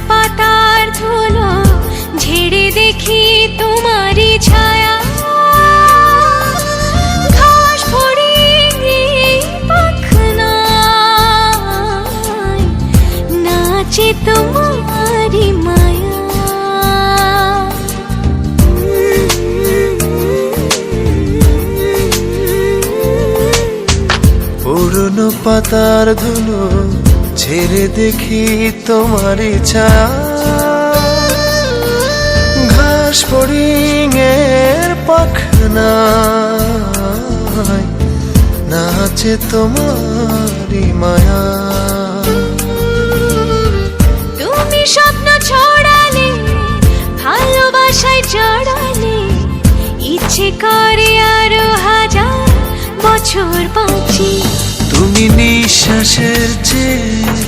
পাতার ধুলো ঝেড়ে দেখি তোমারই ছায়া। ঘাস ফড়িংয়ে পাখনায় নাচে তোমারই মায়া। পুরনো পাতার ধুলো ছেড়ে দেখি তোমারই ছায়া। ঘাস ফড়িংয়ের পাখনায় নাচে তোমারই মায়া। তুমি স্বপ্ন ছড়ালে, ভালোবাসায় জড়ালে, ইচ্ছে করে আরো হাজার বছর বাঁচি। তুমি নিঃশ্বাসের চেয়ে